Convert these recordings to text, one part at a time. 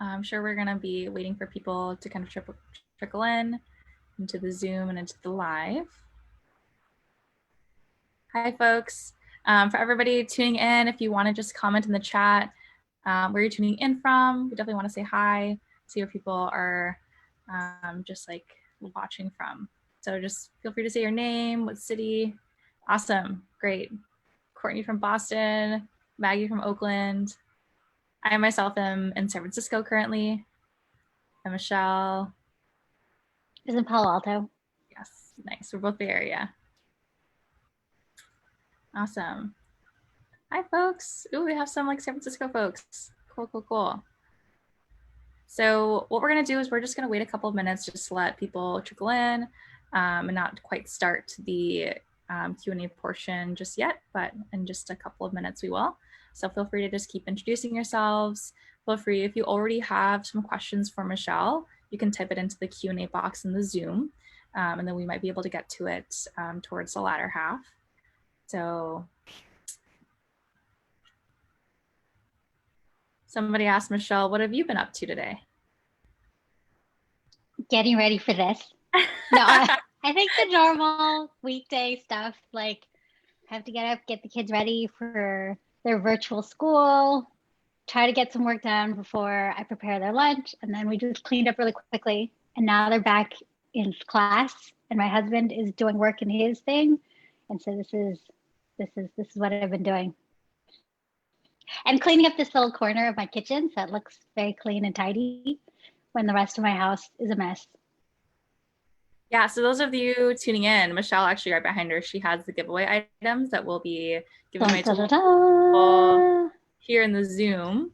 I'm sure we're going to be waiting for people to kind of trickle in into the Zoom and into the live. Hi, folks. For everybody tuning in, if you want to just comment in the chat where you're tuning in from, we definitely want to say hi, see where people are just like watching from. So just feel free to say your name, what city. Awesome, great. Courtney from Boston, Maggie from Oakland. I myself am in San Francisco currently. And Michelle is in Palo Alto. Yes, nice. We're both Bay Area. Awesome. Hi, folks. Ooh, we have some like San Francisco folks. Cool. So what we're going to do is we're just going to wait a couple of minutes just to let people trickle in and not quite start the Q&A portion just yet, but in just a couple of minutes we will. So feel free to just keep introducing yourselves. Feel free, if you already have some questions for Michelle, you can type it into the Q&A box in the Zoom, and then we might be able to get to it towards the latter half. So somebody asked Michelle, what have you been up to today? Getting ready for this. No, I think the normal weekday stuff, like have to get up, get the kids ready for their virtual school, try to get some work done before I prepare their lunch, and then we just cleaned up really quickly. And now they're back in class, and my husband is doing work in his thing, and so this is what I've been doing. And cleaning up this little corner of my kitchen so it looks very clean and tidy when the rest of my house is a mess. Yeah, so those of you tuning in, Michelle actually right behind her, she has the giveaway items that will be given away to people here in the Zoom.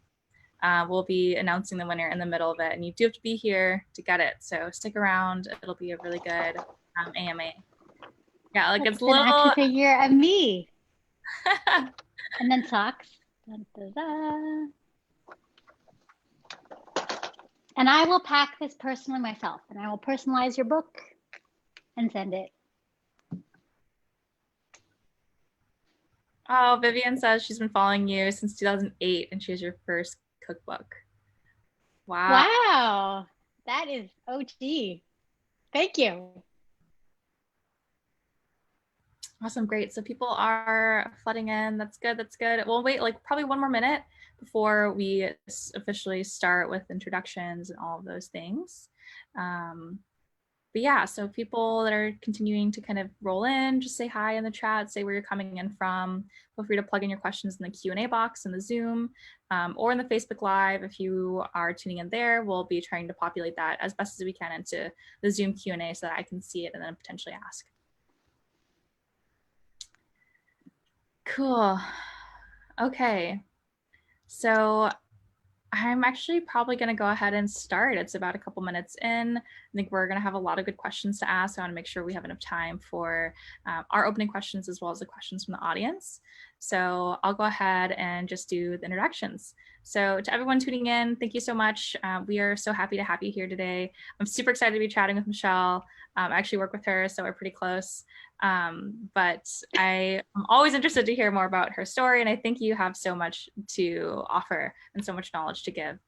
We'll be announcing the winner in the middle of it, and you do have to be here to get it. So stick around. It'll be a really good AMA. Yeah, like it's a little action figure of me. And then socks. Dun, dun, dun. And I will pack this personally myself, and I will personalize your book and send it. Oh, Vivian says she's been following you since 2008 and she has your first cookbook. Wow. That is OG. Thank you. Awesome, great. So people are flooding in. That's good. We'll wait like probably one more minute before we officially start with introductions and all of those things. But yeah, so people that are continuing to kind of roll in, just say hi in the chat, say where you're coming in from. Feel free to plug in your questions in the Q&A box in the Zoom or in the Facebook Live. If you are tuning in there, we'll be trying to populate that as best as we can into the Zoom Q&A so that I can see it and then potentially ask. Cool. Okay. So I'm actually probably going to go ahead and start. It's about a couple minutes in. I think we're going to have a lot of good questions to ask. I want to make sure we have enough time for our opening questions as well as the questions from the audience. So I'll go ahead and just do the introductions. So to everyone tuning in, thank you so much. We are so happy to have you here today. I'm super excited to be chatting with Michelle. I actually work with her, so we're pretty close. But I am always interested to hear more about her story, and I think you have so much to offer and so much knowledge to give.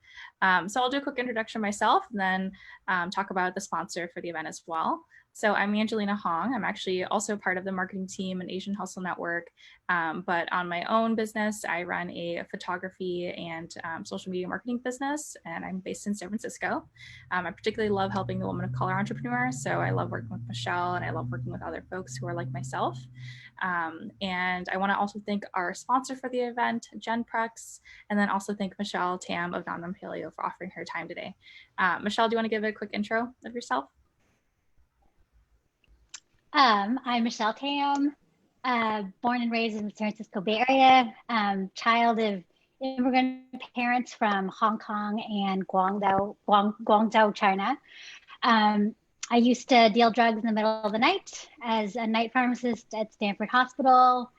So I'll do a quick introduction myself and then talk about the sponsor for the event as well. So I'm Angelina Hong. I'm actually also part of the marketing team and Asian Hustle Network. But on my own business, I run a photography and social media marketing business, and I'm based in San Francisco. I particularly love helping the women of color entrepreneurs. So I love working with Michelle, and I love working with other folks who are like myself. And I want to also thank our sponsor for the event, Genprex, and then also thank Michelle Tam of Nom Nom Paleo for offering her time today. Michelle, do you want to give a quick intro of yourself? I'm Michelle Tam, born and raised in the San Francisco Bay Area, child of immigrant parents from Hong Kong and Guangzhou, China. I used to deal drugs in the middle of the night as a night pharmacist at Stanford Hospital.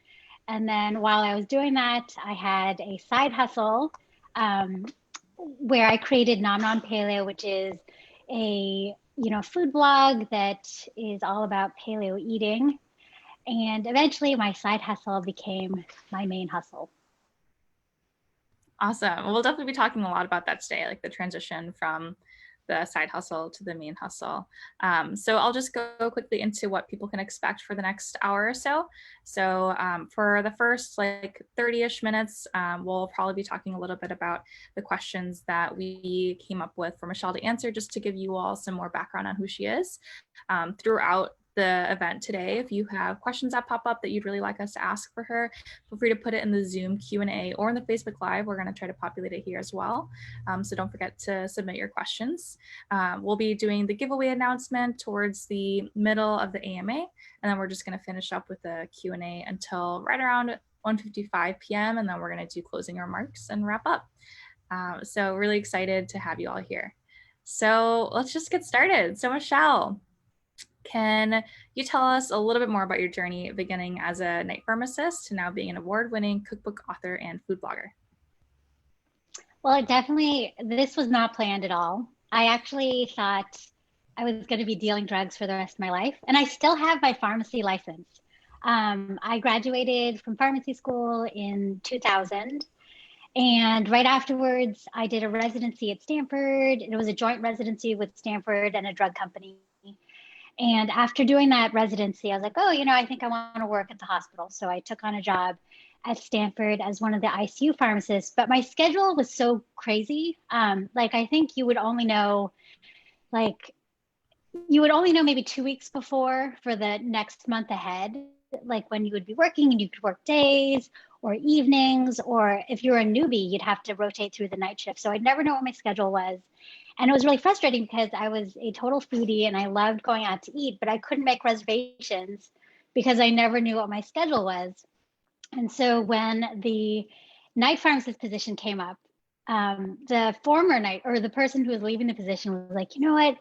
And then while I was doing that, I had a side hustle where I created Nom Nom Paleo, which is a food blog that is all about paleo eating. And eventually my side hustle became my main hustle. Awesome. We'll definitely be talking a lot about that today, like the transition from the side hustle to the main hustle. So I'll just go quickly into what people can expect for the next hour or so. So for the first like 30-ish minutes, we'll probably be talking a little bit about the questions that we came up with for Michelle to answer, just to give you all some more background on who she is. Throughout the event today, if you have questions that pop up that you'd really like us to ask for her, feel free to put it in the Zoom Q&A or in the Facebook Live. We're going to try to populate it here as well. So don't forget to submit your questions. We'll be doing the giveaway announcement towards the middle of the AMA, and then we're just going to finish up with the Q&A until right around 1:55 p.m. And then we're going to do closing remarks and wrap up. So really excited to have you all here. So let's just get started. So Michelle, can you tell us a little bit more about your journey beginning as a night pharmacist to now being an award-winning cookbook author and food blogger? Well, this was not planned at all. I actually thought I was going to be dealing drugs for the rest of my life, and I still have my pharmacy license. I graduated from pharmacy school in 2000, and right afterwards, I did a residency at Stanford. It was a joint residency with Stanford and a drug company. And after doing that residency, I was like, oh, I think I want to work at the hospital. So I took on a job at Stanford as one of the ICU pharmacists. But my schedule was so crazy. I think you would only know maybe 2 weeks before for the next month ahead, like when you would be working, and you could work days or evenings, or if you're a newbie, you'd have to rotate through the night shift. So I'd never know what my schedule was. And it was really frustrating because I was a total foodie and I loved going out to eat, but I couldn't make reservations because I never knew what my schedule was. And so when the night pharmacist position came up, the person who was leaving the position was like, you know what,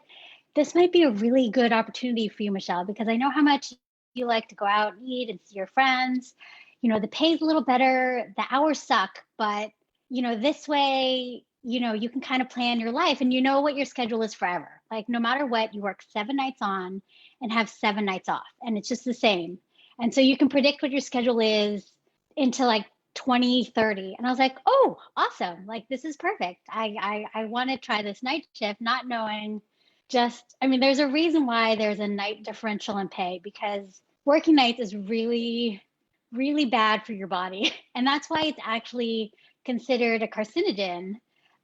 this might be a really good opportunity for you, Michelle, because I know how much you like to go out and eat and see your friends. The pay's a little better, the hours suck, but this way, you can kind of plan your life and you know what your schedule is forever. Like no matter what, you work 7 nights on and have 7 nights off, and it's just the same. And so you can predict what your schedule is into like 2030. And I was like, oh, awesome. Like this is perfect. I want to try this night shift, not knowing there's a reason why there's a night differential in pay, because working nights is really, really bad for your body. And that's why it's actually considered a carcinogen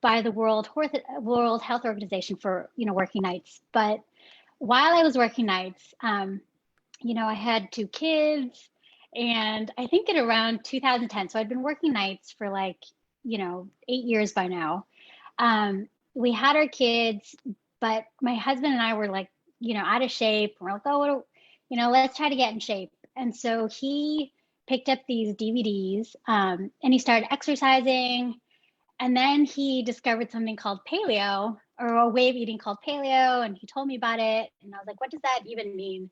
by the World Health Organization for, working nights. But while I was working nights, I had 2 kids, and I think at around 2010, so I'd been working nights for 8 years by now. We had our kids, but my husband and I were out of shape. We're like, oh, let's try to get in shape. And so he picked up these DVDs, and he started exercising. And then he discovered something called paleo, or a way of eating called paleo. And he told me about it. And I was like, what does that even mean?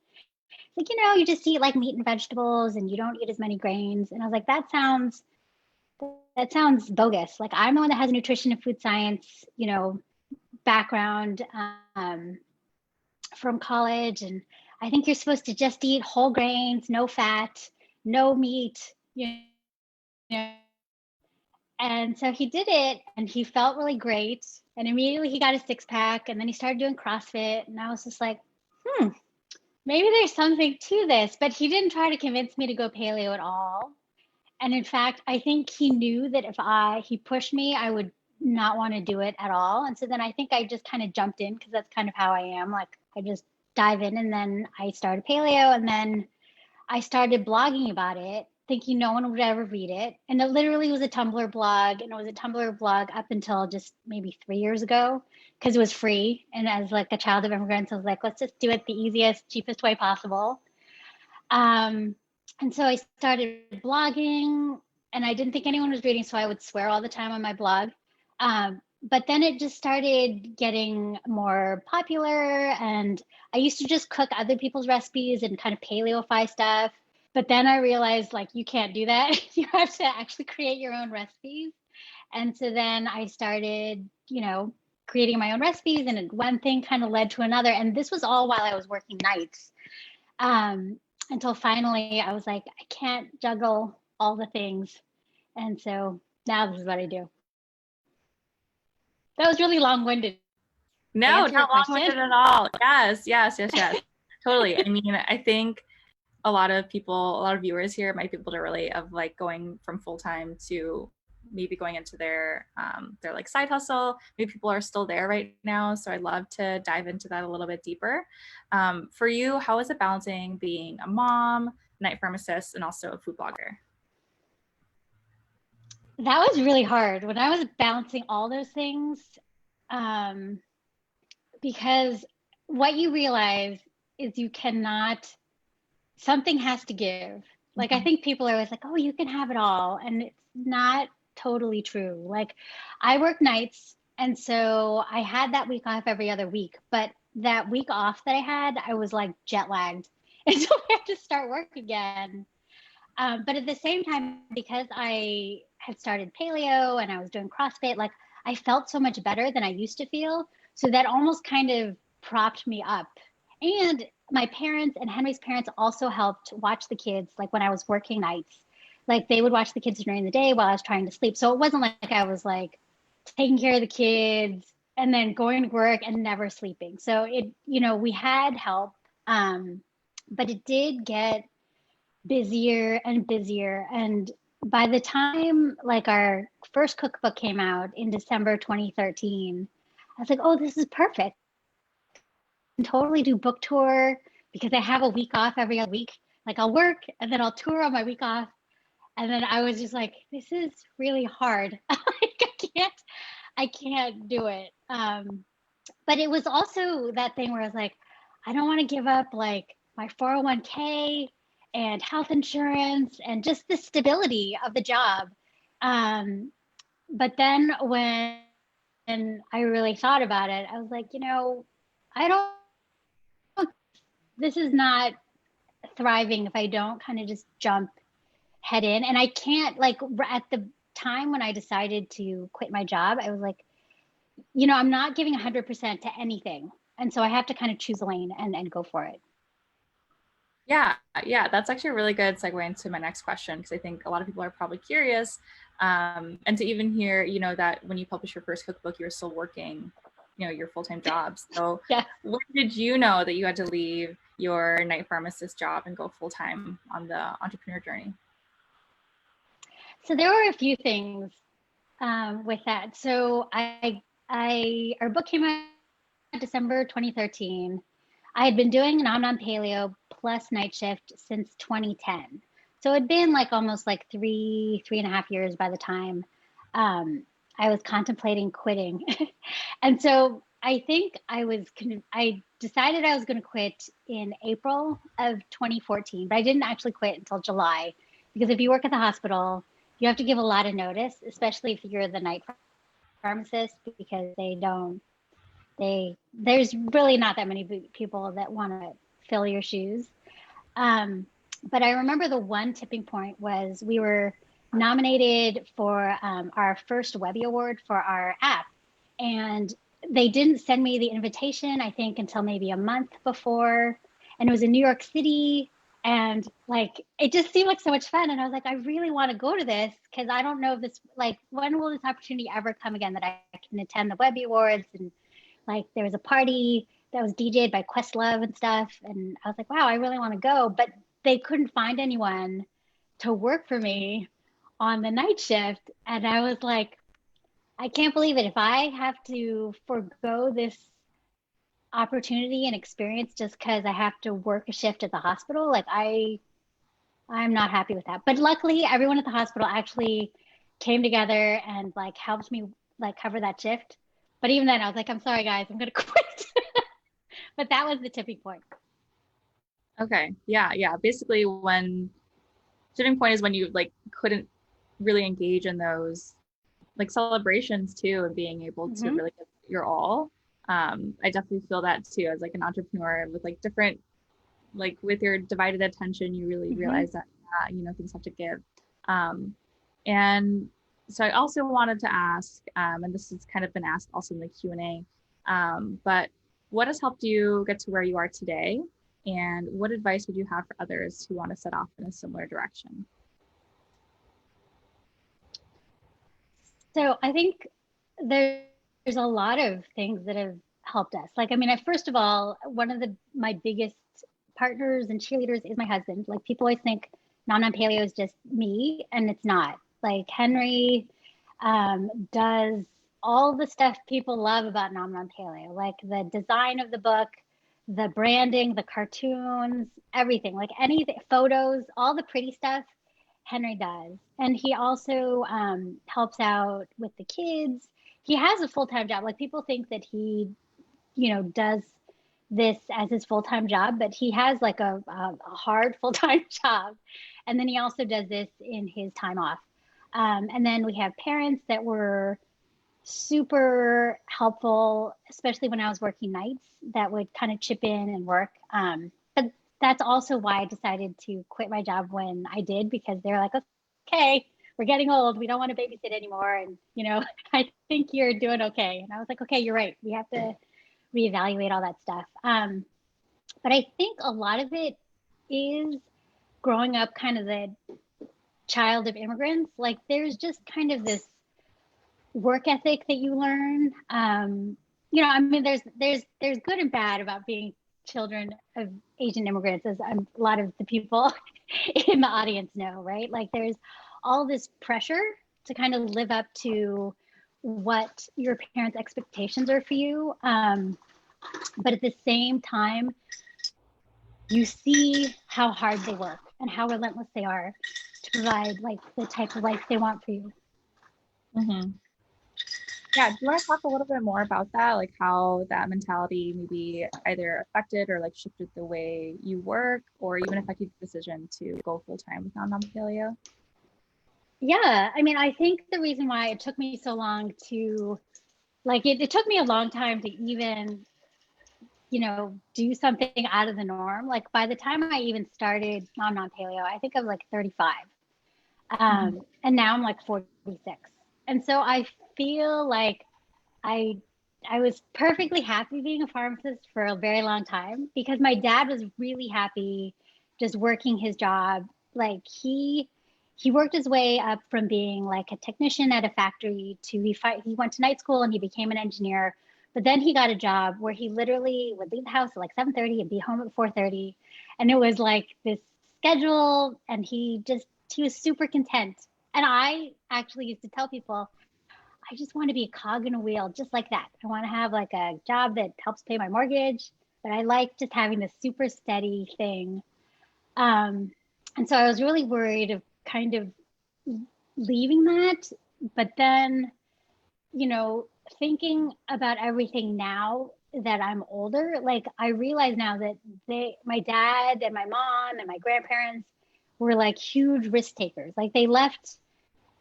Like, you just eat like meat and vegetables and you don't eat as many grains. And I was like, that sounds bogus. Like I'm the one that has a nutrition and food science, background from college. And I think you're supposed to just eat whole grains, no fat, no meat, And so he did it and he felt really great. And immediately he got a 6-pack, and then he started doing CrossFit. And I was just like, maybe there's something to this. But he didn't try to convince me to go paleo at all. And in fact, I think he knew that if he pushed me, I would not want to do it at all. And so then I think I just kind of jumped in, because that's kind of how I am. Like I just dive in, and then I started paleo, and then I started blogging about it, thinking no one would ever read it. And it literally was a Tumblr blog, and it was a Tumblr blog up until just maybe 3 years ago, because it was free. And as like a child of immigrants, I was like, let's just do it the easiest, cheapest way possible. And so I started blogging, and I didn't think anyone was reading, so I would swear all the time on my blog. But then it just started getting more popular, and I used to just cook other people's recipes and kind of paleofy stuff. But then I realized you can't do that. You have to actually create your own recipes. And so then I started, creating my own recipes, and one thing kind of led to another. And this was all while I was working nights. Until finally I was like, I can't juggle all the things. And so now this is what I do. That was really long-winded. To No, answer your not question. long-winded at all. Yes, yes, yes, yes. Totally. I mean, I think a lot of people, a lot of viewers here might be able to relate of like going from full-time to maybe going into their like side hustle. Maybe people are still there right now. So I'd love to dive into that a little bit deeper. For you, how is it balancing being a mom, night pharmacist, and also a food blogger? That was really hard when I was balancing all those things, um, because what you realize is you cannot, something has to give. Like, I Mhm. think people are always like, oh, you can have it all. And it's not totally true. Like, I work nights. And so I had that week off every other week. But that week off that I had, I was like jet lagged. And so I had to start work again. But at the same time, because I had started paleo and I was doing CrossFit, like I felt so much better than I used to feel. So that almost kind of propped me up. And my parents and Henry's parents also helped watch the kids, like when I was working nights. Like they would watch the kids during the day while I was trying to sleep. So it wasn't like I was like taking care of the kids and then going to work and never sleeping. So it, we had help. But it did get busier and busier. And by the time like our first cookbook came out in December 2013, I was like, oh, this is perfect. I can totally do book tour because I have a week off every other week. Like I'll work and then I'll tour on my week off. And then I was just like, this is really hard. Like, I can't do it. But it was also that thing where I was like, I don't want to give up like my 401k and health insurance and just the stability of the job. Um, but then when I really thought about it, I was like, I don't, this is not thriving if I don't kind of just jump head in. And I can't, like, at the time when I decided to quit my job, I was like, I'm not giving 100% to anything. And so I have to kind of choose a lane and go for it. Yeah, yeah, that's actually a really good segue into my next question because I think a lot of people are probably curious. And to even hear, that when you published your first cookbook, you were still working, your full-time job. So Yeah. when did you know that you had to leave your night pharmacist job and go full-time on the entrepreneur journey? So there were a few things with that. So our book came out in December 2013. I had been doing Nom Nom Paleo plus night shift since 2010. So it'd been like almost like three and a half years by the time I was contemplating quitting. And so I think I decided I was going to quit in April of 2014, but I didn't actually quit until July because if you work at the hospital, you have to give a lot of notice, especially if you're the night pharmacist, because there's really not that many people that want to fill your shoes. But I remember the one tipping point was we were nominated for our first Webby Award for our app. And they didn't send me the invitation, I think, until maybe a month before. And it was in New York City. And like, it just seemed like so much fun. And I was like, I really want to go to this because I don't know if this, like, when will this opportunity ever come again that I can attend the Webby Awards? And like, there was a party that was DJ'd by Questlove and stuff. And I was like, wow, I really want to go. But they couldn't find anyone to work for me on the night shift. And I was like, I can't believe it. If I have to forego this opportunity and experience just because I have to work a shift at the hospital, like I'm not happy with that. But luckily, everyone at the hospital actually came together and like helped me like cover that shift. But even then, I was like, I'm sorry, guys, I'm gonna quit. But that was the tipping point. Okay, yeah, yeah. Basically, when tipping point is when you like couldn't really engage in those like celebrations too and being able to Mm-hmm. really give your all. I definitely feel that too as like an entrepreneur with like different like with your divided attention you really Mm-hmm. realize that things have to give. And so I also wanted to ask, and this has kind of been asked also in the Q&A, but what has helped you get to where you are today, and what advice would you have for others who want to set off in a similar direction? So I think there's there's a lot of things that have helped us. Like, I mean, first of all, one of my biggest partners and cheerleaders is my husband. Like, people always think Nom Nom Paleo is just me, and it's not. Like, Henry does all the stuff people love about Nom Nom Paleo, like the design of the book, the branding, the cartoons, everything, like anything, photos, all the pretty stuff. Henry does. And he also helps out with the kids. He has a full-time job. Like, people think that he, does this as his full-time job, but he has like a hard full-time job. And then he also does this in his time off. And then we have parents that were super helpful, especially when I was working nights, that would kind of chip in and work. But that's also why I decided to quit my job when I did, because they're like, okay, we're getting old. We don't want to babysit anymore. And, I think you're doing okay. And I was like, okay, you're right. We have to reevaluate all that stuff. But I think a lot of it is growing up kind of the child of immigrants. Like, there's just kind of this work ethic that you learn. I mean, there's good and bad about being children of Asian immigrants, as a lot of the people in the audience know, right? Like, there's all this pressure to kind of live up to what your parents' expectations are for you. But at the same time, you see how hard they work and how relentless they are to provide like the type of life they want for you. Mm-hmm. Yeah, do you want to talk a little bit more about that? Like, how that mentality maybe either affected or like shifted the way you work, or even affected the decision to go full time with Nom Nom Paleo? Yeah, I mean, I think the reason why it took me so long to, like, it took me a long time to even, do something out of the norm. Like, by the time I even started Nom Nom Paleo, I think I was like 35. And now I'm like 46. And so I feel like I I was perfectly happy being a pharmacist for a very long time, because my dad was really happy just working his job. Like, he worked his way up from being like a technician at a factory to he went to night school and he became an engineer. But then he got a job where he literally would leave the house at like 7:30 and be home at 4:30, and it was like this schedule, and he was super content. And I actually used to tell people, I just want to be a cog in a wheel, just like that. I want to have like a job that helps pay my mortgage, but I like just having this super steady thing. And so I was really worried of kind of leaving that. But then, thinking about everything now that I'm older, like, I realize now that my dad and my mom and my grandparents were like huge risk takers. Like, they left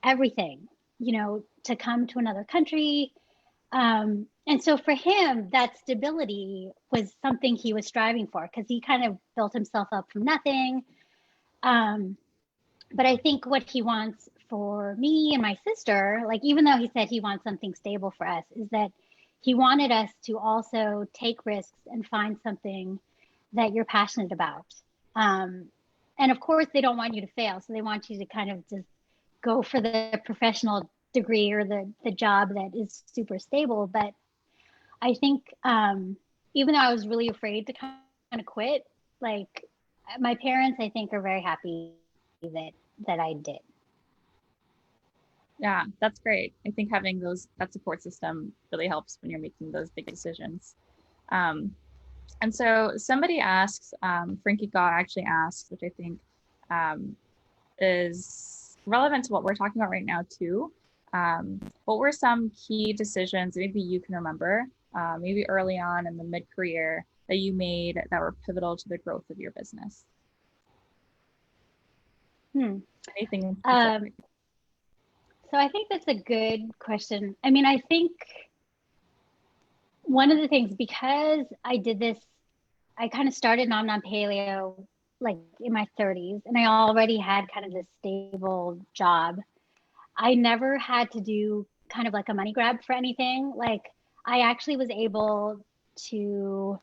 everything, to come to another country. And so for him, that stability was something he was striving for, because he kind of built himself up from nothing. But I think what he wants for me and my sister, like, even though he said he wants something stable for us, is that he wanted us to also take risks and find something that you're passionate about. And of course, they don't want you to fail. So they want you to kind of just go for the professional degree or the job that is super stable. But I think even though I was really afraid to kind of quit, like, my parents, I think, are very happy that I did. Yeah, that's great. I think having that support system really helps when you're making those big decisions. And so somebody asks, Frankie Gaw actually asks, which I think is relevant to what we're talking about right now too. What were some key decisions maybe you can remember, maybe early on in the mid-career, that you made that were pivotal to the growth of your business? Anything? So I think that's a good question. I mean, I think one of the things, because I did this, I kind of started Nom Nom Paleo like in my 30s, and I already had kind of this stable job. I never had to do kind of like a money grab for anything. Like, I actually was able to,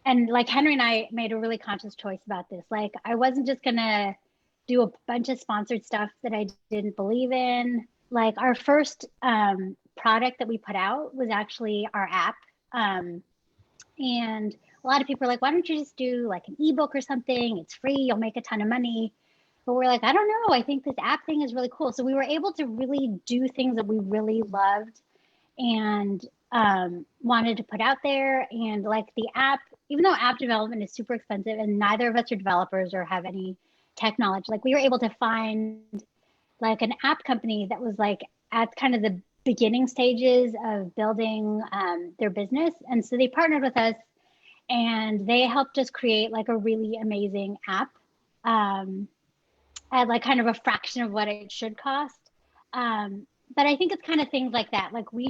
and like Henry and I made a really conscious choice about this. Like, I wasn't just gonna do a bunch of sponsored stuff that I didn't believe in. Like, our first product that we put out was actually our app. And a lot of people are like, why don't you just do like an ebook or something? It's free, you'll make a ton of money. But we're like, I don't know. I think this app thing is really cool. So we were able to really do things that we really loved and wanted to put out there. And like the app, even though app development is super expensive and neither of us are developers or have any tech knowledge, like we were able to find like an app company that was like at kind of the beginning stages of building their business. And so they partnered with us and they helped us create like a really amazing app at like kind of a fraction of what it should cost. But I think it's kind of things like that. Like we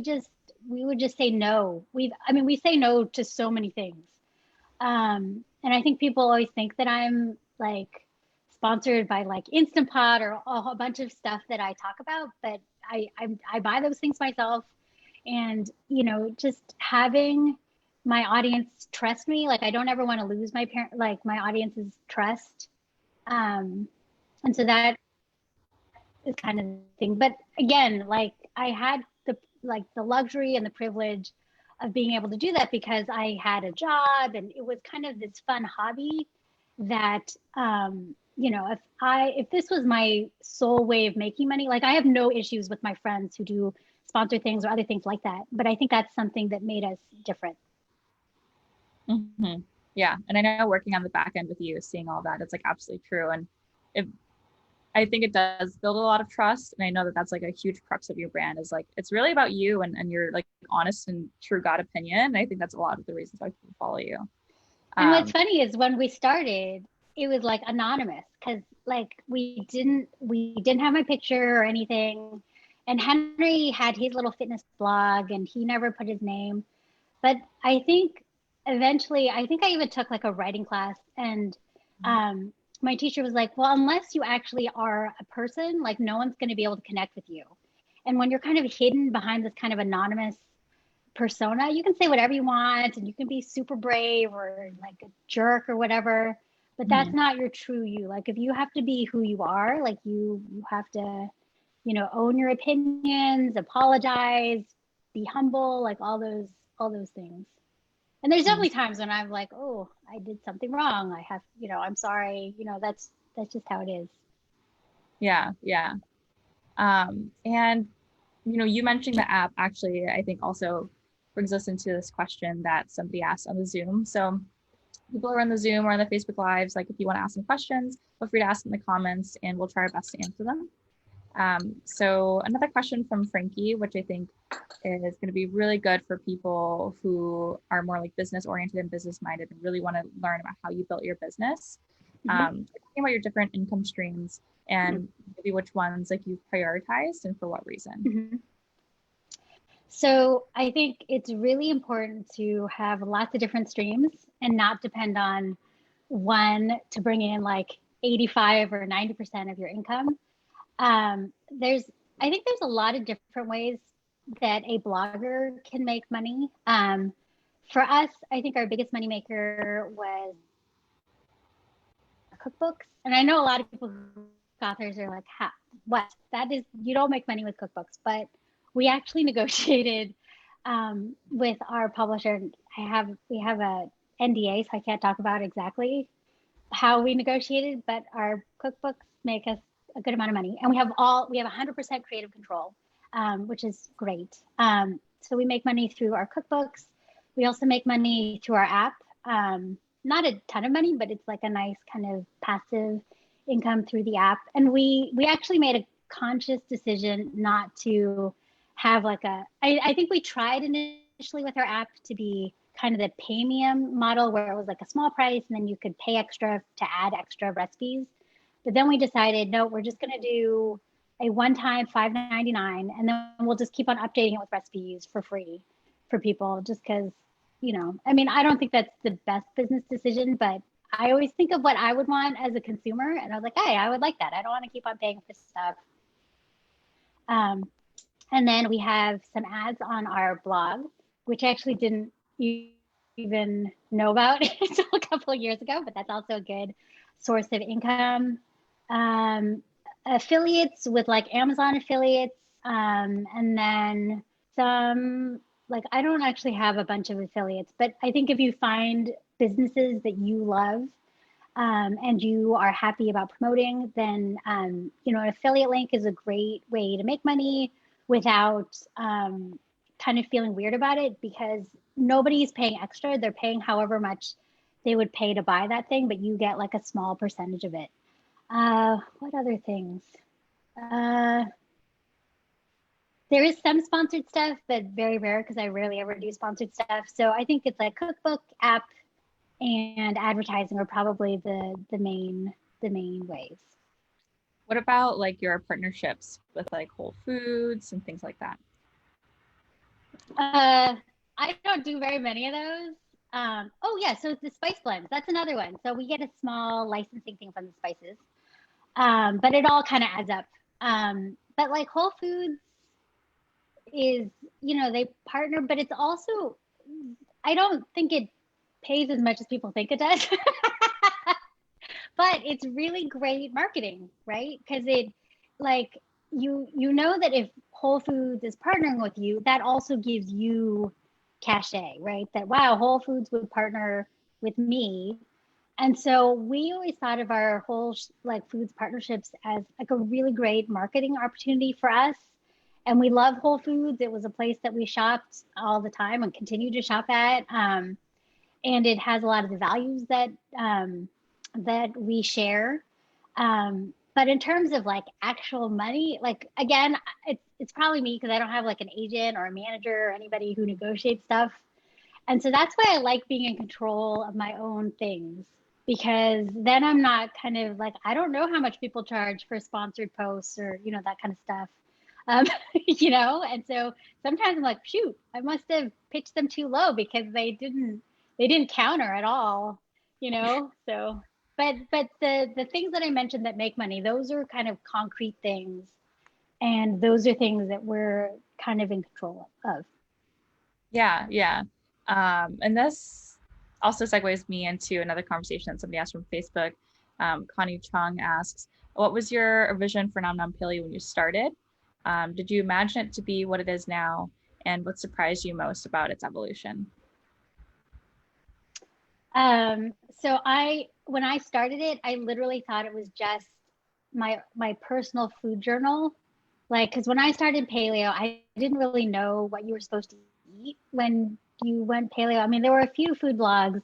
would just say no. We say no to so many things. And I think people always think that I'm like sponsored by like Instant Pot or a whole bunch of stuff that I talk about, but I buy those things myself. And, you know, just having my audience trust me, like I don't ever want to lose my audience's trust. And so that is kind of the thing. But again, like I had the luxury and the privilege of being able to do that because I had a job and it was kind of this fun hobby that, you know, if this was my sole way of making money, like I have no issues with my friends who do sponsor things or other things like that. But I think that's something that made us different. Mm-hmm. Yeah. And I know working on the back end with you, seeing all that, it's like absolutely true. And I think it does build a lot of trust. And I know that that's like a huge crux of your brand is like, it's really about you and your like honest and true God opinion. And I think that's a lot of the reasons why people follow you. And what's funny is when we started, it was like anonymous because like we didn't have my picture or anything. And Henry had his little fitness blog and he never put his name. But I think eventually, I think I even took like a writing class and my teacher was like, well, unless you actually are a person, like no one's going to be able to connect with you. And when you're kind of hidden behind this kind of anonymous persona, you can say whatever you want and you can be super brave or like a jerk or whatever, but that's not your true you. Like if you have to be who you are, like you have to, you know, own your opinions, apologize, be humble, like all those things. And there's definitely times when I'm like, oh, I did something wrong. I have, you know, I'm sorry. You know, that's just how it is. Yeah. Yeah. And, you know, you mentioning the app actually, I think also brings us into this question that somebody asked on the Zoom. So people who are on the Zoom or on the Facebook Lives, like if you want to ask some questions, feel free to ask in the comments and we'll try our best to answer them. So another question from Frankie, which I think is going to be really good for people who are more like business oriented and business minded and really want to learn about how you built your business. Talking about your different income streams and maybe which ones like you've prioritized and for what reason. So I think it's really important to have lots of different streams and not depend on one to bring in like 85 or 90% of your income. I think there's a lot of different ways that a blogger can make money. For us, I think our biggest moneymaker was cookbooks. And I know a lot of people who authors are like, what? That is, you don't make money with cookbooks. But we actually negotiated with our publisher. We have a NDA, so I can't talk about exactly how we negotiated, but our cookbooks make us a good amount of money. And we have 100% creative control, which is great. So we make money through our cookbooks. We also make money through our app. Not a ton of money, but it's like a nice kind of passive income through the app. And we actually made a conscious decision not to have like I think we tried initially with our app to be kind of the premium model where it was like a small price and then you could pay extra to add extra recipes. But then we decided, no, we're just going to do a one-time $5.99 and then we'll just keep on updating it with recipes for free for people just because, you know, I mean, I don't think that's the best business decision, but I always think of what I would want as a consumer. And I was like, hey, I would like that. I don't want to keep on paying for stuff. And then we have some ads on our blog, which I actually didn't even know about until a couple of years ago, but that's also a good source of income. Affiliates with like Amazon affiliates, and then some, like, I don't actually have a bunch of affiliates, but I think if you find businesses that you love and you are happy about promoting, then an affiliate link is a great way to make money without kind of feeling weird about it, because nobody's paying extra. They're paying however much they would pay to buy that thing, but you get like a small percentage of it. What other things? Uh, there is some sponsored stuff, but very rare because I rarely ever do sponsored stuff. So I think it's like cookbook, app, and advertising are probably the main ways. What about like your partnerships with like Whole Foods and things like that? I don't do very many of those. Oh yeah, so the spice blends, that's another one. So we get a small licensing thing from the spices, but it all kind of adds up. But like Whole Foods is, they partner, but it's also, I don't think it pays as much as people think it does. But it's really great marketing, right? Because it, like, you know that if Whole Foods is partnering with you, that also gives you cachet, right? That, wow, Whole Foods would partner with me. And so we always thought of our whole like foods partnerships as like a really great marketing opportunity for us. And we love Whole Foods. It was a place that we shopped all the time and continue to shop at. And it has a lot of the values that we share. But in terms of like actual money, like, again, it's probably me because I don't have like an agent or a manager or anybody who negotiates stuff. And so that's why I like being in control of my own things, because then I'm not kind of like, I don't know how much people charge for sponsored posts or, that kind of stuff. Um, and so sometimes I'm like, shoot, I must have pitched them too low because they didn't counter at all, so. But the things that I mentioned that make money, those are kind of concrete things, and those are things that we're kind of in control of. Yeah, yeah. And this also segues me into another conversation that somebody asked from Facebook. Connie Chung asks, what was your vision for Nom Nom Paleo when you started? Did you imagine it to be what it is now? And what surprised you most about its evolution? So when I started it, I literally thought it was just my personal food journal. Like, because when I started paleo, I didn't really know what you were supposed to eat when you went paleo. I mean, there were a few food blogs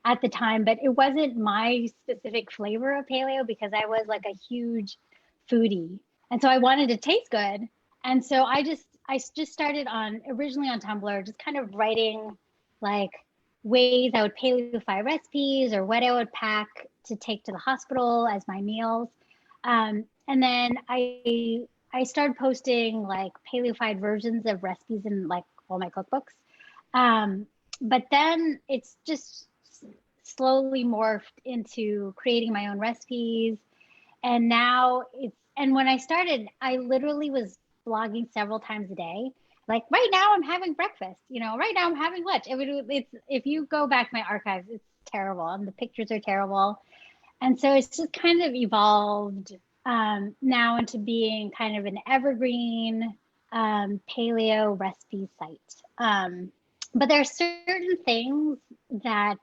at the time, but it wasn't my specific flavor of paleo because I was like a huge foodie. And so I wanted to taste good. And so I just started originally on Tumblr, just kind of writing like ways I would paleofy recipes or what I would pack to take to the hospital as my meals. And then I started posting like paleofied versions of recipes in like all my cookbooks. But then it's just slowly morphed into creating my own recipes. And now and when I started, I literally was blogging several times a day. Like, right now I'm having breakfast, right now I'm having lunch. If you go back my archives, it's terrible. And the pictures are terrible. And so it's just kind of evolved now into being kind of an evergreen paleo recipe site. But there are certain things that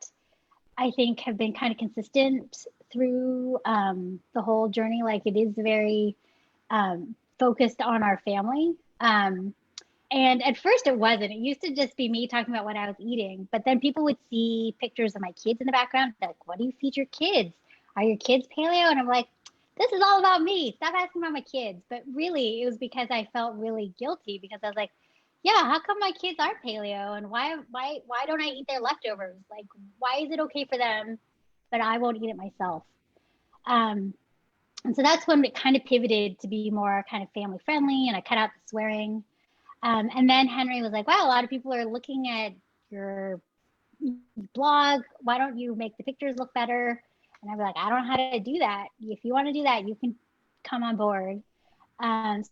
I think have been kind of consistent through the whole journey. Like, it is very focused on our family. And at first it wasn't. It used to just be me talking about what I was eating. But then people would see pictures of my kids in the background. They're like, what do you feed your kids? Are your kids paleo? And I'm like, this is all about me. Stop asking about my kids. But really, it was because I felt really guilty, because I was like, yeah, how come my kids aren't paleo? And why don't I eat their leftovers? Like, why is it okay for them, but I won't eat it myself? Um, and so that's when it kind of pivoted to be more kind of family friendly, and I cut out the swearing. And then Henry was like, wow, a lot of people are looking at your blog. Why don't you make the pictures look better? And I was like, I don't know how to do that. If you want to do that, you can come on board. So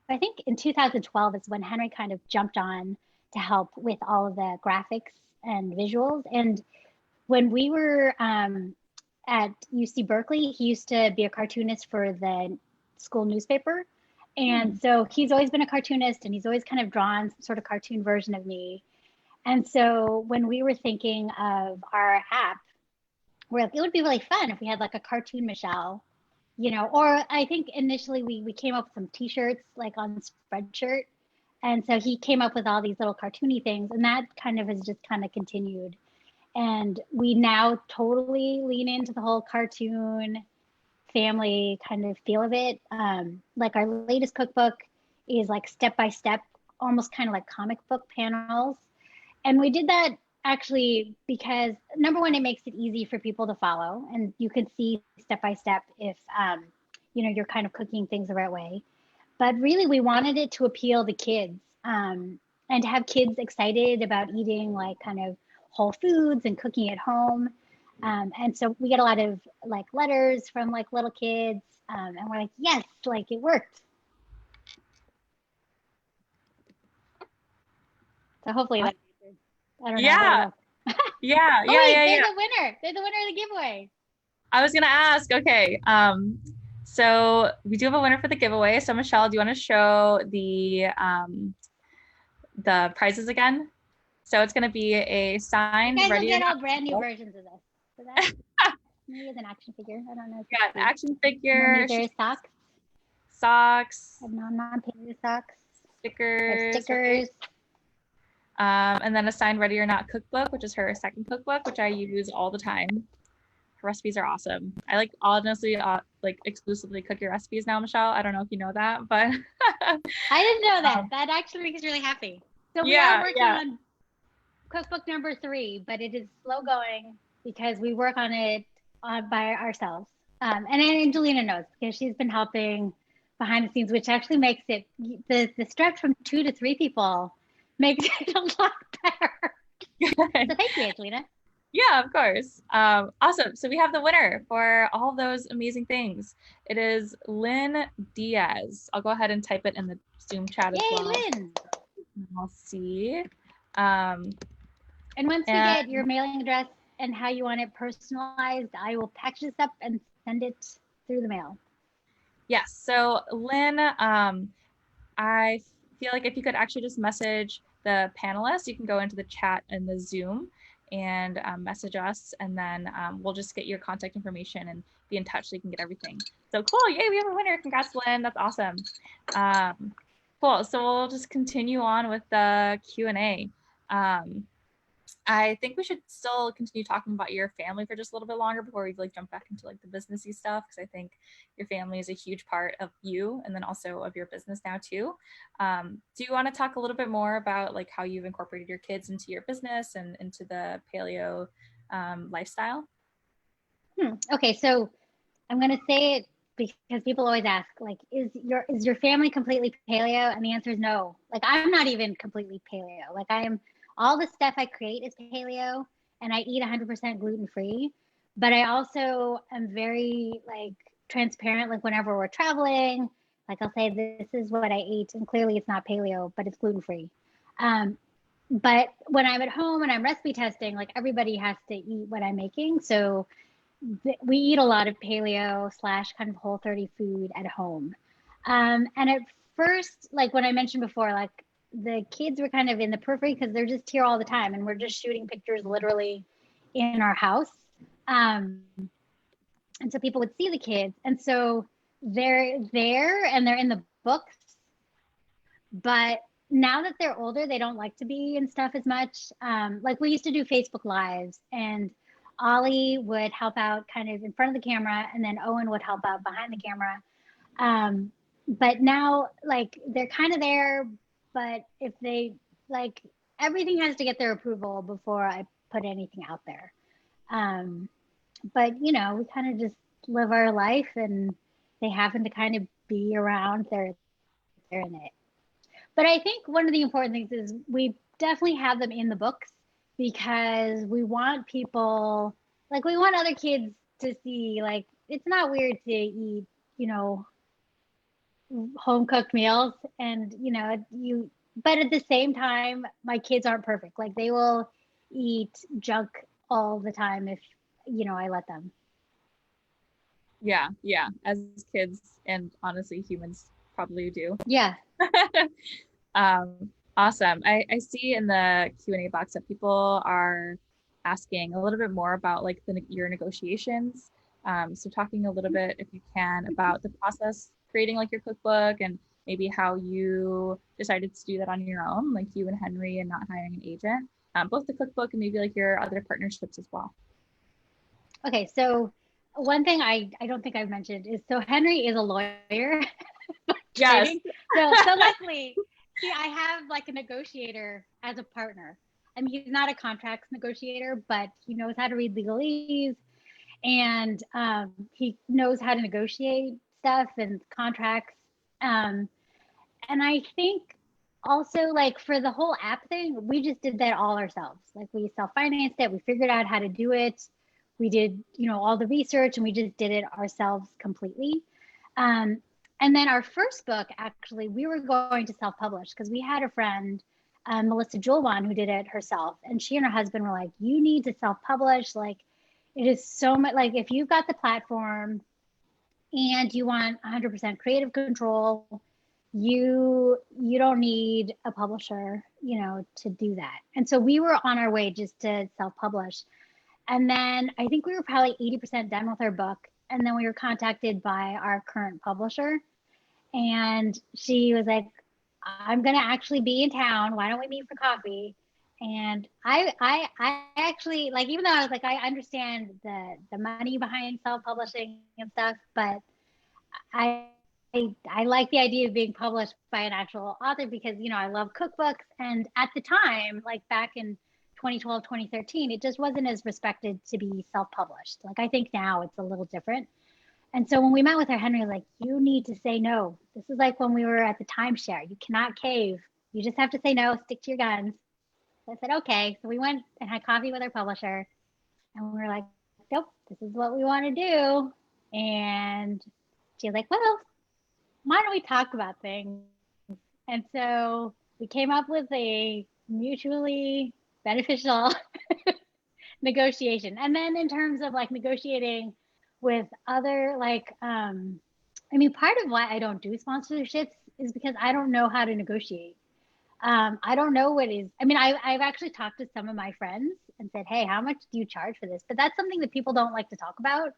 I think in 2012 is when Henry kind of jumped on to help with all of the graphics and visuals. And when we were at UC Berkeley, he used to be a cartoonist for the school newspaper. And so he's always been a cartoonist, and he's always kind of drawn some sort of cartoon version of me. And so when we were thinking of our app, we're like, it would be really fun if we had like a cartoon Michelle, or I think initially we came up with some t-shirts like on Spreadshirt. And so he came up with all these little cartoony things, and that kind of has just kind of continued. And we now totally lean into the whole cartoon family kind of feel of it. Like our latest cookbook is like step by step, almost kind of like comic book panels. And we did that actually because number one, it makes it easy for people to follow, and you can see step by step if you're kind of cooking things the right way. But really, we wanted it to appeal to kids, and to have kids excited about eating like kind of whole foods and cooking at home. And so we get a lot of like letters from like little kids, and we're like, yes, like it worked. So hopefully that, I don't know. Yeah. Yeah. Oh, wait, they're the winner. They're the winner of the giveaway. I was gonna ask. Okay. So we do have a winner for the giveaway. So Michelle, do you want to show the prizes again? So it's gonna be a signed. You guys will get all brand new versions of this. So that maybe it's an action figure. I don't know. Yeah, an action figure. There's socks. Socks. Nom Nom Paleo socks. Stickers. And then a signed Ready or Not cookbook, which is her second cookbook, which I use all the time. Her recipes are awesome. I like honestly like exclusively cook your recipes now, Michelle. I don't know if you know that, but I didn't know that. That actually makes me really happy. So we are working on cookbook number 3, but it is slow going because we work on it by ourselves. And Angelina knows because she's been helping behind the scenes, which actually makes it the stretch from 2 to 3 people makes it a lot better. So thank you, Angelina. Yeah, of course. Awesome. So we have the winner for all those amazing things. It is Lynn Diaz. I'll go ahead and type it in the Zoom chat as well. Lynn. I'll see. And once we get your mailing address and how you want it personalized, I will package this up and send it through the mail. Yes. So Lynn, I feel like if you could actually just message the panelists, you can go into the chat in the Zoom and message us, and then we'll just get your contact information and be in touch so you can get everything. So cool. Yay, we have a winner. Congrats, Lynn. That's awesome. Cool. So we'll just continue on with the Q&A. I think we should still continue talking about your family for just a little bit longer before we like jump back into like the businessy stuff, because I think your family is a huge part of you and then also of your business now too. Do you want to talk a little bit more about like how you've incorporated your kids into your business and into the paleo lifestyle? Okay, so I'm gonna say it because people always ask, like, is your family completely paleo? And the answer is no. Like, I'm not even completely paleo. Like, I am. All the stuff I create is paleo, and I eat 100% gluten-free. But I also am very like transparent. Like whenever we're traveling, like I'll say this is what I ate, and clearly it's not paleo, but it's gluten-free. But when I'm at home and I'm recipe testing, like everybody has to eat what I'm making. So we eat a lot of paleo / kind of Whole30 food at home. And at first, like when I mentioned before, like the kids were kind of in the periphery because they're just here all the time and we're just shooting pictures literally in our house. And so people would see the kids. And so they're there and they're in the books. But now that they're older, they don't like to be in stuff as much. Like we used to do Facebook Lives, and Ollie would help out kind of in front of the camera, and then Owen would help out behind the camera. But now, like, they're kind of there, but if they, like, everything has to get their approval before I put anything out there. But, you know, we kind of just live our life, and they happen to kind of be around, they're in it. But I think one of the important things is we definitely have them in the books because we want people, like we want other kids to see, like, it's not weird to eat, you know, home cooked meals and, you know, but at the same time, my kids aren't perfect. Like they will eat junk all the time if, you know, I let them. Yeah. As kids and honestly humans probably do. Yeah. Awesome. I see in the Q&A box that people are asking a little bit more about like your negotiations. So talking a little bit, if you can, about the process creating like your cookbook and maybe how you decided to do that on your own, like you and Henry, and not hiring an agent. Both the cookbook and maybe like your other partnerships as well. Okay, so one thing I don't think I've mentioned is, so Henry is a lawyer. Yes. So luckily, see, I have like a negotiator as a partner. I mean, he's not a contracts negotiator, but he knows how to read legalese, and he knows how to negotiate stuff and contracts. Um, and I think also, like, for the whole app thing, we just did that all ourselves. Like, we self-financed it, we figured out how to do it, we did, all the research, and we just did it ourselves completely. And then our first book, actually, we were going to self-publish because we had a friend, Melissa Julwan, who did it herself, and she and her husband were like, you need to self-publish. Like, it is so much, like, if you've got the platform and you want 100% creative control, you don't need a publisher, to do that. And so we were on our way just to self-publish. And then I think we were probably 80% done with our book. And then we were contacted by our current publisher. And she was like, I'm going to actually be in town. Why don't we meet for coffee? And I actually, like, even though I was like, I understand the money behind self-publishing and stuff, but I like the idea of being published by an actual author because, I love cookbooks. And at the time, like back in 2012, 2013, it just wasn't as respected to be self-published. Like, I think now it's a little different. And so when we met with her, Henry was like, you need to say no. This is like when we were at the timeshare. You cannot cave. You just have to say no, stick to your guns. So I said, okay. So we went and had coffee with our publisher. And we were like, nope, this is what we want to do. And she was like, well, why don't we talk about things? And so we came up with a mutually beneficial negotiation. And then in terms of like negotiating with other, like, part of why I don't do sponsorships is because I don't know how to negotiate. I don't know what is, I've actually talked to some of my friends and said, hey, how much do you charge for this? But that's something that people don't like to talk about.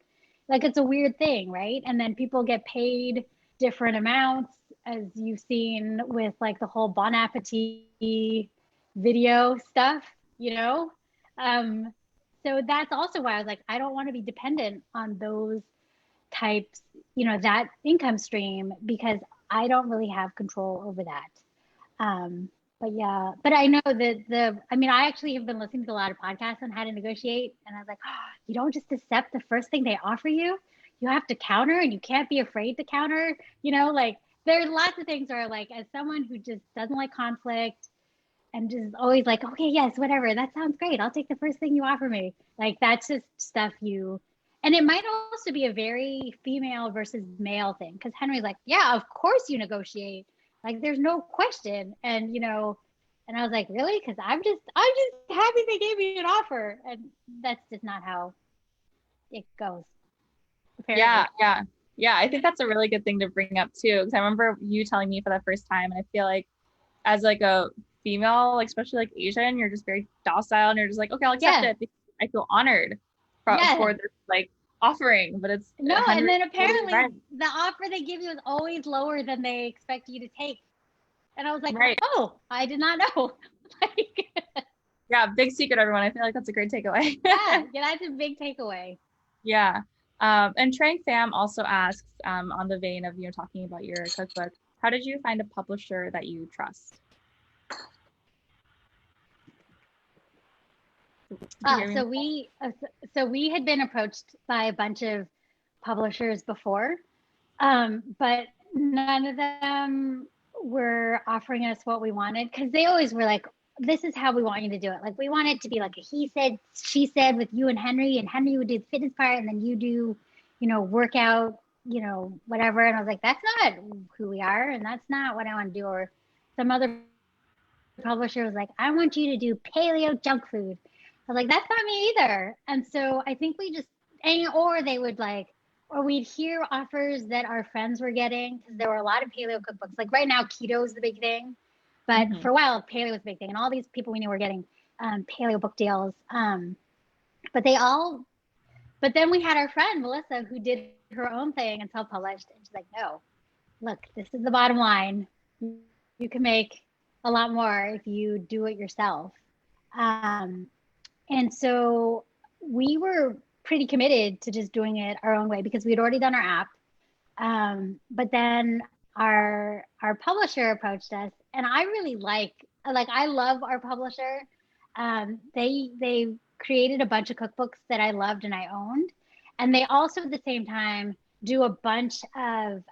Like, it's a weird thing, right? And then people get paid different amounts, as you've seen with like the whole Bon Appetit video stuff, so that's also why I was like, I don't want to be dependent on those types, that income stream, because I don't really have control over that. But yeah, but I know that I actually have been listening to a lot of podcasts on how to negotiate. And I was like, oh, you don't just accept the first thing they offer you. You have to counter, and you can't be afraid to counter, like there's lots of things where, like, as someone who just doesn't like conflict and just always like, okay, yes, whatever, that sounds great, I'll take the first thing you offer me. Like, that's just stuff and it might also be a very female versus male thing, because Henry's like, yeah, of course you negotiate. Like, there's no question. And, and I was like, really? Because I'm just happy they gave me an offer. And that's just not how it goes, apparently. Yeah. I think that's a really good thing to bring up too, because I remember you telling me for the first time, and I feel like as like a female, like especially like Asian, you're just very docile, and you're just like, okay, I'll accept it because I feel honored for this like offering. But it's no, and then apparently the offer they give you is always lower than they expect you to take. And I was like, right. Oh, I did not know. Yeah, big secret, everyone. I feel like that's a great takeaway. yeah, that's a big takeaway. Yeah. And Trang Pham also asks, on the vein of, talking about your cookbook, how did you find a publisher that you trust? So we had been approached by a bunch of publishers before, but none of them were offering us what we wanted, because they always were like, this is how we want you to do it. Like, we want it to be like a he said, she said with you and Henry would do the fitness part, and then you do, workout, whatever. And I was like, that's not who we are, and that's not what I want to do. Or some other publisher was like, I want you to do paleo junk food. I was like, that's not me either. And so I think we just, or they would like, or we'd hear offers that our friends were getting, because there were a lot of paleo cookbooks. Like right now, keto is the big thing, but Mm-hmm. for a while, paleo was the big thing, and all these people we knew were getting paleo book deals. But they all, but then we had our friend Melissa who did her own thing and self-published, and she's like, no, look, this is the bottom line. You can make a lot more if you do it yourself. Um, and so we were pretty committed to just doing it our own way because we had already done our app. But then our publisher approached us, and I really like I love our publisher. They created a bunch of cookbooks that I loved and I owned, and they also at the same time do a bunch of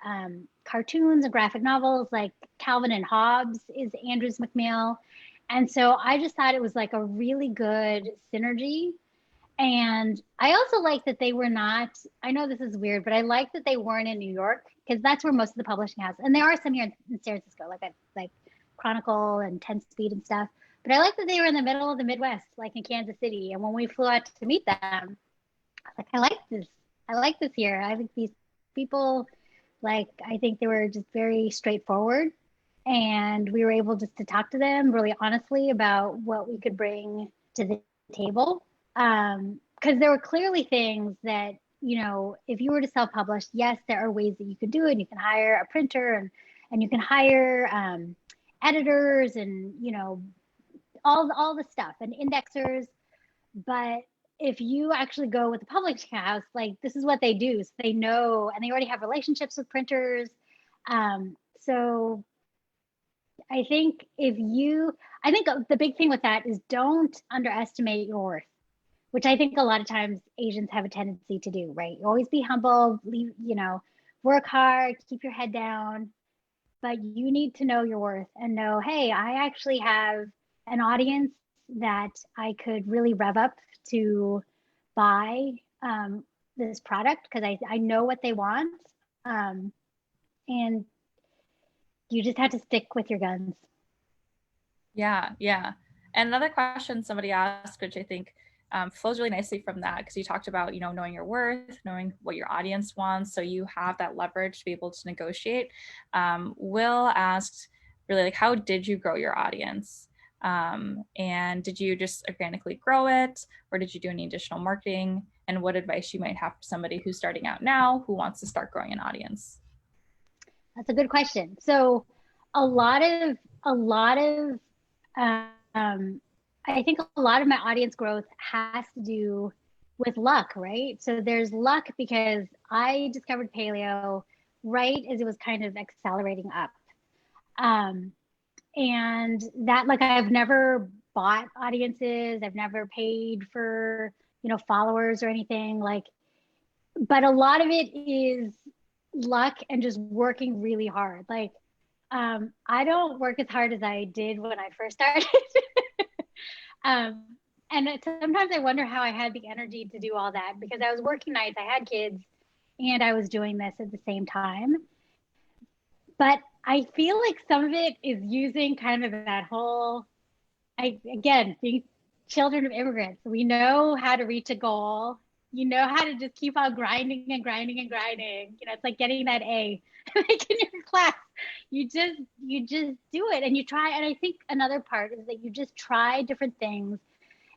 cartoons and graphic novels. Like Calvin and Hobbes is Andrews McMeel, and so I just thought it was like a really good synergy. And I also like that they were not, I know this is weird, but I like that they weren't in New York because that's where most of the publishing house, and there are some here in San Francisco, like Chronicle and 10 Speed and stuff. But I like that they were in the middle of the Midwest, like in Kansas City. And when we flew out to meet them, I was like, I like this. I like this here. I think these people, like, I think they were just very straightforward. And we were able just to talk to them really honestly about what we could bring to the table. Because there were clearly things that, you know, if you were to self-publish, yes, there are ways that you could do it. You can hire a printer and you can hire editors and, you know, all the stuff and indexers. But if you actually go with the publishing house, like this is what they do. So they know, and they already have relationships with printers. So I think I think the big thing with that is don't underestimate your worth, which I think a lot of times Asians have a tendency to do, right? You always be humble, you know, work hard, keep your head down, but you need to know your worth and know, hey, I actually have an audience that I could really rev up to buy this product because I know what they want. And you just have to stick with your guns. Yeah, yeah. And another question somebody asked, which I think flows really nicely from that, because you talked about, you know, knowing your worth, knowing what your audience wants, so you have that leverage to be able to negotiate. Will asked, really, like, how did you grow your audience? And did you just organically grow it, or did you do any additional marketing? And what advice you might have for somebody who's starting out now who wants to start growing an audience? That's a good question. So a lot of um, I think a lot of my audience growth has to do with luck, right? So there's luck because I discovered paleo right as it was kind of accelerating up. Um, and that, like, I've never bought audiences, I've never paid for, you know, followers or anything like, but a lot of it is luck and just working really hard. Like, I don't work as hard as I did when I first started. um, and sometimes I wonder how I had the energy to do all that because I was working nights, I had kids, and I was doing this at the same time. But I feel like some of it is using kind of that whole, again, being children of immigrants, we know how to reach a goal. You know how to just keep on grinding and grinding and grinding. You know, it's like getting that A like in your class. You just do it and you try. And I think another part is that you just try different things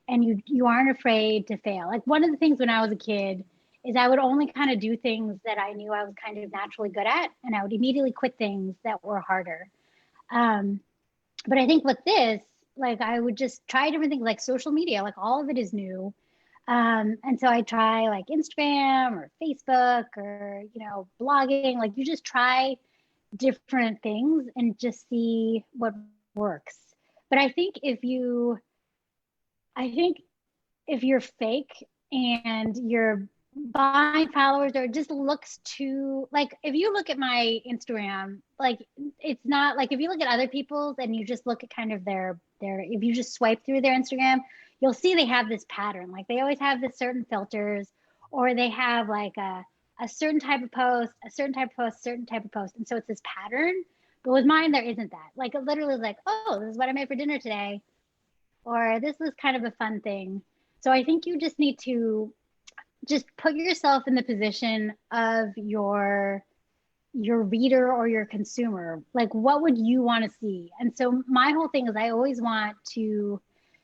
and you aren't afraid to fail. Like one of the things when I was a kid is I would only kind of do things that I knew I was kind of naturally good at, and I would immediately quit things that were harder. Um, but I think with this, like I would just try different things like social media, like all of it is new. And so I try like Instagram or Facebook or, you know, blogging, like you just try different things and just see what works. But I think if you're fake and you're buying followers or it just looks too, like if you look at my Instagram, like it's not like if you look at other people's and you just look at kind of their if you just swipe through their Instagram, you'll see they have this pattern. Like they always have this certain filters, or they have like a certain type of post, a certain type of post, certain type of post. And so it's this pattern. But with mine, there isn't that. Like it literally is like, oh, this is what I made for dinner today, or this was kind of a fun thing. So I think you just need to just put yourself in the position of your reader or your consumer. Like, what would you want to see? And so my whole thing is I always want to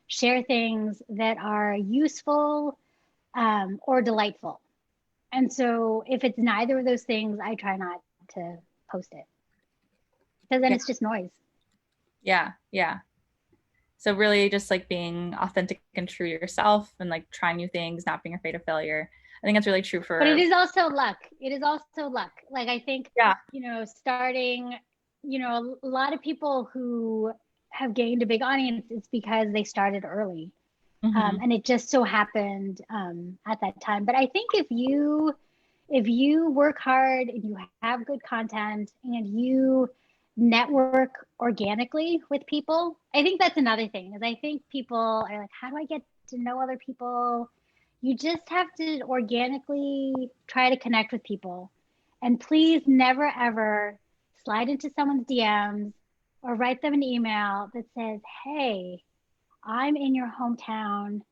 share things that are useful or delightful. And so if it's neither of those things, I try not to post it, because then Yeah. it's just noise. Yeah. Yeah. So really just like being authentic and true to yourself and like trying new things, not being afraid of failure. I think that's really true But it for, is also luck. It is also luck. Like, I think, yeah. starting, a lot of people who have gained a big audience, it's because they started early. Mm-hmm. And it just so happened at that time. But I think if you work hard and you have good content and you network organically with people, I think that's another thing. Is I think people are like, how do I get to know other people? You just have to organically try to connect with people. And please never ever slide into someone's DMs or write them an email that says, hey, I'm in your hometown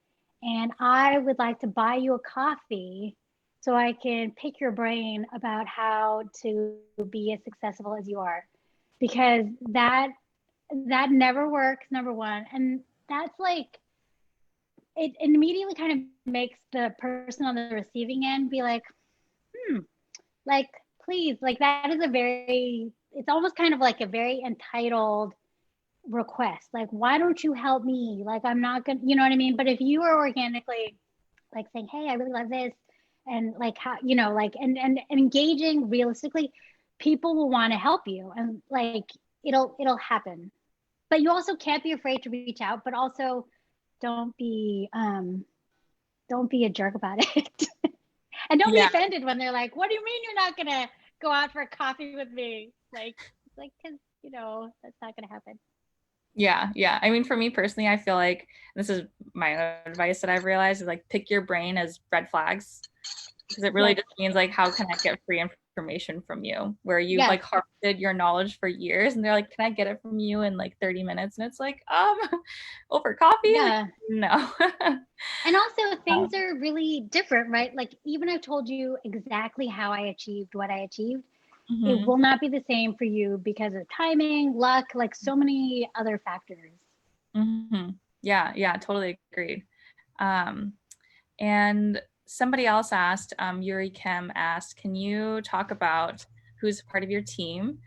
and I would like to buy you a coffee so I can pick your brain about how to be as successful as you are. Because that never works, number one. And that's like, it immediately kind of makes the person on the receiving end be like, like, please, like, that is a very, it's almost kind of like a very entitled request. Like, why don't you help me? Like, I'm not gonna, you know what I mean? But if you are organically like saying, hey, I really love this, and like how, like, and engaging realistically, people will want to help you, and like it'll happen. But you also can't be afraid to reach out, but also don't be don't be a jerk about it. And don't be Yeah. offended when they're like, what do you mean you're not gonna go out for a coffee with me? Like, because that's not gonna happen. Yeah. Yeah. I mean, for me personally, I feel like this is my advice that I've realized is like pick your brain as red flags because it really Yes. just means like how can I get free information from you where you've Yes. like harvested your knowledge for years and they're like, can I get it from you in like 30 minutes? And it's like, over coffee? Like, Yeah. no. And also, things Um, are really different, right? Like, even I've told you exactly how I achieved what I achieved. It mhm. will not be the same for you because of timing, luck, like so many other factors. Yeah, yeah, totally agreed. Um, and somebody else asked, Yuri Kim asked, can you talk about who's part of your team,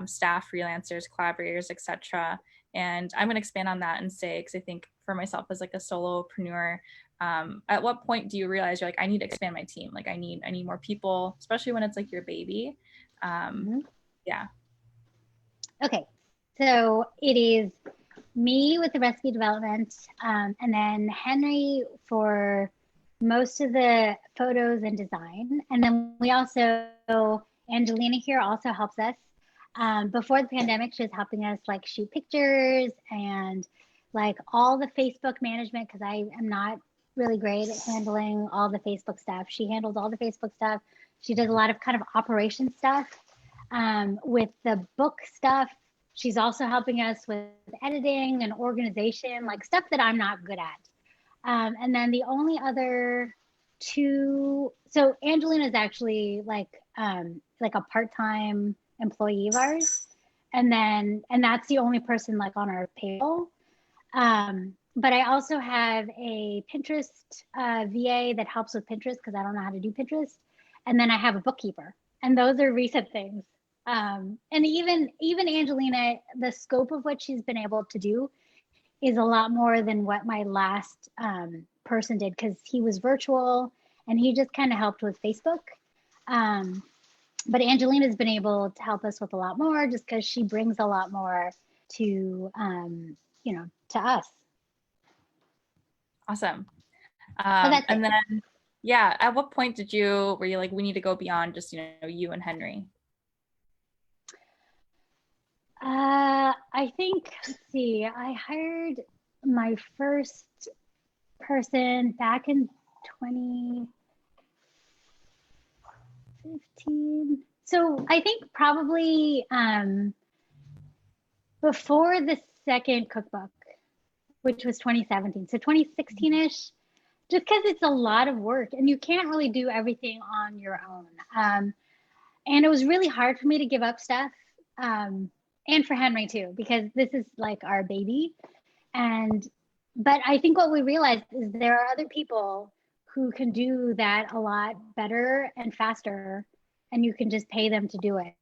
staff, freelancers, collaborators, etc. And I'm going to expand on that and say, because I think for myself as like a solopreneur, at what point do you realize you're like, I need to expand my team? Like I need more people, especially when it's like your baby. Um, Mhm. yeah. Okay. So it is me with the recipe development, and then Henry for most of the photos and design. And then we also, Angelina here also helps us. Before the pandemic, she was helping us like shoot pictures and like all the Facebook management, because I am not really great at handling all the Facebook stuff. She handles all the Facebook stuff. She does a lot of kind of operation stuff. With the book stuff, she's also helping us with editing and organization, like stuff that I'm not good at. And then the only other two, so Angelina is actually like a part-time employee of ours, and that's the only person like on our payroll. But I also have a Pinterest VA that helps with Pinterest because I don't know how to do Pinterest, and then I have a bookkeeper, and those are recent things. And even Angelina, the scope of what she's been able to do is a lot more than what my last person did, because he was virtual and he just kind of helped with Facebook. Um, but Angelina's been able to help us with a lot more just because she brings a lot more to to us. Awesome. So that's And it. then, yeah, at what point were you like, we need to go beyond just, you and Henry? I think, let's see, I hired my first person back in 2015. So I think probably before the second cookbook, which was 2017. So 2016-ish, just because it's a lot of work and you can't really do everything on your own. And it was really hard for me to give up stuff. And for Henry too, because this is like our baby. But I think what we realized is there are other people who can do that a lot better and faster, and you can just pay them to do it.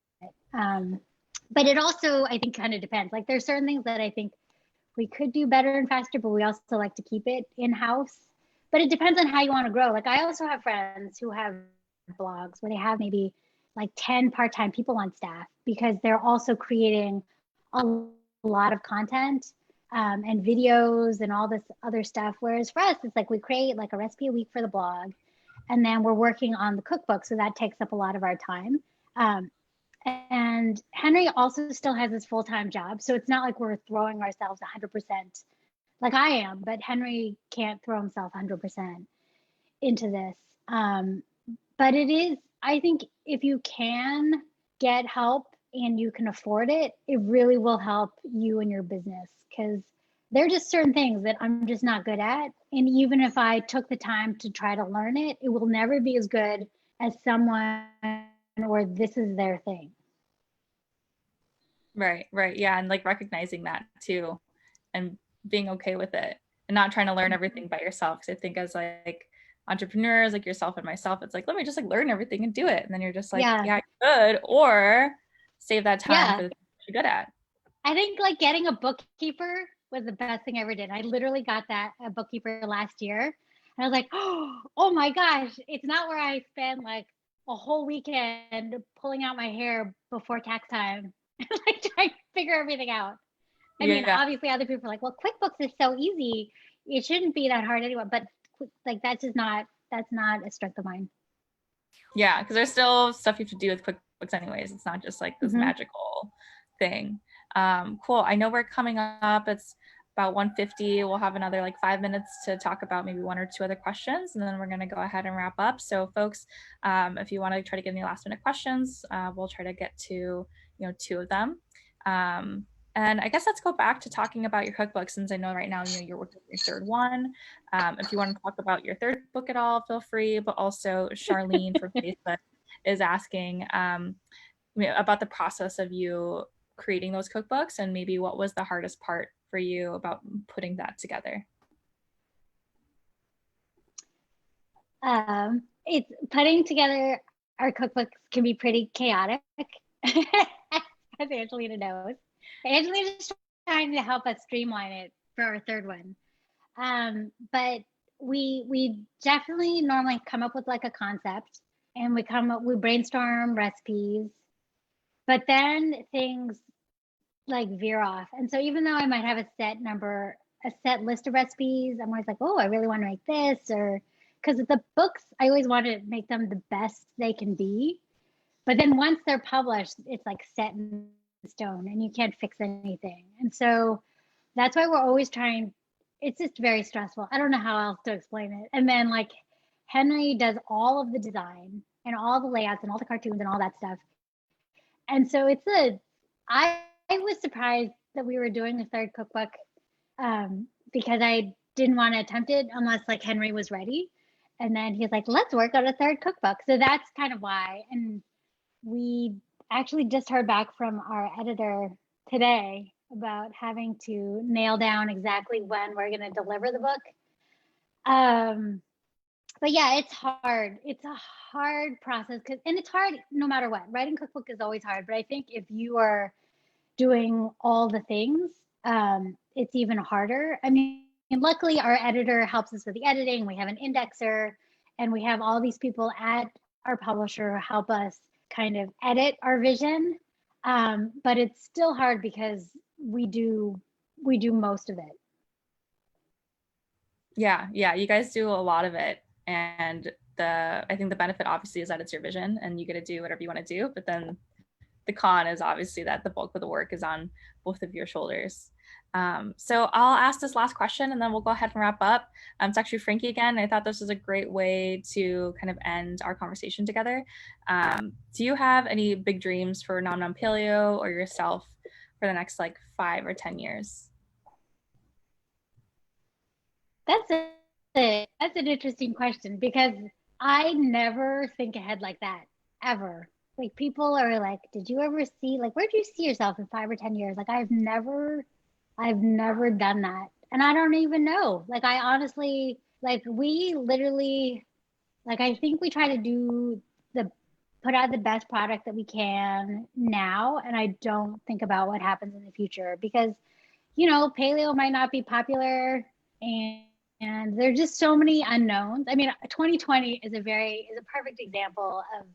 But it also, I think, kind of depends. Like there's certain things that I think we could do better and faster, but we also like to keep it in-house. But it depends on how you want to grow. Like I also have friends who have blogs where they have maybe like 10 part-time people on staff because they're also creating a lot of content and videos and all this other stuff. Whereas for us, it's like we create like a recipe a week for the blog, and then we're working on the cookbook. So that takes up a lot of our time. And Henry also still has his full-time job. So it's not like we're throwing ourselves 100% like I am, but Henry can't throw himself 100% into this. But it is, I think if you can get help and you can afford it, it really will help you and your business, because there are just certain things that I'm just not good at. And even if I took the time to try to learn it, it will never be as good as someone or this is their thing. Right. Yeah. And like recognizing that too and being okay with it and not trying to learn everything by yourself. Cause I think as like entrepreneurs like yourself and myself, it's like, let me just like learn everything and do it. And then you're just like, yeah, good. Or save that time for the things you're good at. I think like getting a bookkeeper was the best thing I ever did. I literally got a bookkeeper last year. And I was like, oh my gosh, it's not where I spend like a whole weekend pulling out my hair before tax time and like trying to figure everything out. I mean, obviously other people are like, well, QuickBooks is so easy. It shouldn't be that hard anyway. But like, that's not a strength of mine. Yeah, because there's still stuff you have to do with QuickBooks anyways. It's not just like this magical thing. Cool. I know we're coming up. It's about 1:50. We'll have another like 5 minutes to talk about maybe one or two other questions, and then we're going to go ahead and wrap up. So folks, if you want to try to get any last minute questions, we'll try to get to, two of them. And I guess let's go back to talking about your cookbook, since I know right now, you're working on your third one. If you want to talk about your third book at all, feel free. But also Charlene from Facebook is asking about the process of you creating those cookbooks, and maybe what was the hardest part for you about putting that together? It's putting together our cookbooks can be pretty chaotic, as Angelina knows. Angelina's trying to help us streamline it for our third one. But we definitely normally come up with like a concept, and we brainstorm recipes, but then things like veer off. And so even though I might have a set list of recipes, I'm always like, oh, I really want to make this, or because the books, I always want to make them the best they can be. But then once they're published, it's like set in stone and you can't fix anything. And so that's why we're always trying. It's just very stressful. I don't know how else to explain it. And then like Henry does all of the design and all the layouts and all the cartoons and all that stuff. And so I was surprised that we were doing a third cookbook because I didn't want to attempt it unless like Henry was ready. And then he's like, let's work on a third cookbook. So that's kind of why. And we actually just heard back from our editor today about having to nail down exactly when we're going to deliver the book. But yeah, it's hard. It's a hard process and it's hard no matter what. Writing cookbook is always hard. But I think if you are doing all the things, it's even harder. I mean, luckily our editor helps us with the editing. We have an indexer, and we have all these people at our publisher help us kind of edit our vision. But it's still hard because we do most of it. Yeah, you guys do a lot of it. And I think the benefit obviously is that it's your vision and you get to do whatever you want to do. But then the con is obviously that the bulk of the work is on both of your shoulders. So I'll ask this last question and then we'll go ahead and wrap up. It's actually Frankie again. I thought this was a great way to kind of end our conversation together. Do you have any big dreams for Nom Nom Paleo or yourself for the next like 5 or 10 years? That's That's an interesting question because I never think ahead like that ever. Like people are like, did you ever see like where do you see yourself in 5 or 10 years? Like I've never done that. And I don't even know. Like I honestly like we literally like I think we try to do the put out the best product that we can now and I don't think about what happens in the future because paleo might not be popular and there's just so many unknowns. I mean, 2020 is a perfect example of,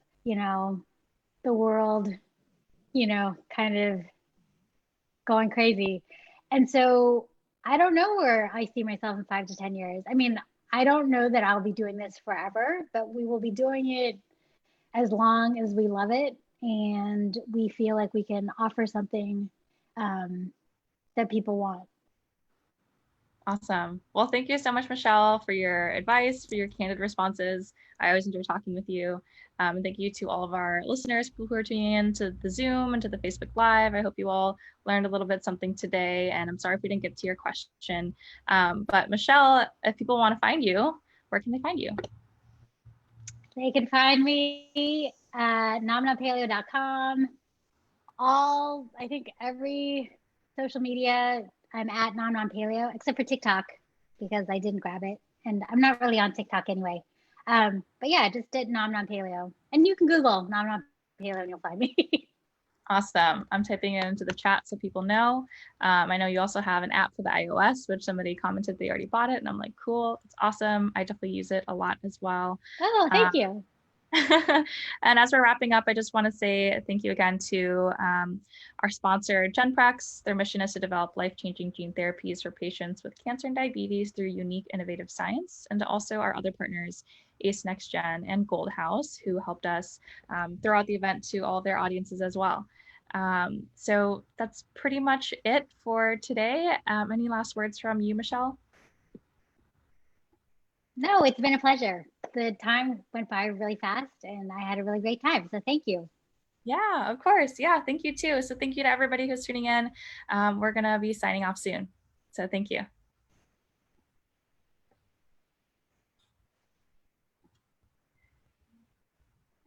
the world, kind of going crazy. And so I don't know where I see myself in 5 to 10 years. I mean, I don't know that I'll be doing this forever, but we will be doing it as long as we love it and we feel like we can offer something that people want. Awesome. Well, thank you so much, Michelle, for your advice, for your candid responses. I always enjoy talking with you. And thank you to all of our listeners, people who are tuning in to the Zoom and to the Facebook Live. I hope you all learned a little bit something today. And I'm sorry if we didn't get to your question. But Michelle, if people want to find you, where can they find you? They can find me at nomnompaleo.com. I think every social media, I'm at Nom Nom Paleo, except for TikTok because I didn't grab it. And I'm not really on TikTok anyway. But yeah, just did Nom Nom Paleo. And you can Google Nom Nom Paleo and you'll find me. Awesome. I'm typing it into the chat so people know. I know you also have an app for the iOS, which somebody commented they already bought it. And I'm like, cool, it's awesome. I definitely use it a lot as well. Oh, thank you. And as we're wrapping up, I just want to say thank you again to our sponsor, Genprex. Their mission is to develop life-changing gene therapies for patients with cancer and diabetes through unique, innovative science, and to also our other partners, Ace Next Gen and Gold House, who helped us throw out the event to all their audiences as well. So that's pretty much it for today. Any last words from you, Michelle? No, it's been a pleasure. The time went by really fast and I had a really great time. So thank you. Yeah, of course. Yeah, thank you too. So thank you to everybody who's tuning in. We're going to be signing off soon. So thank you.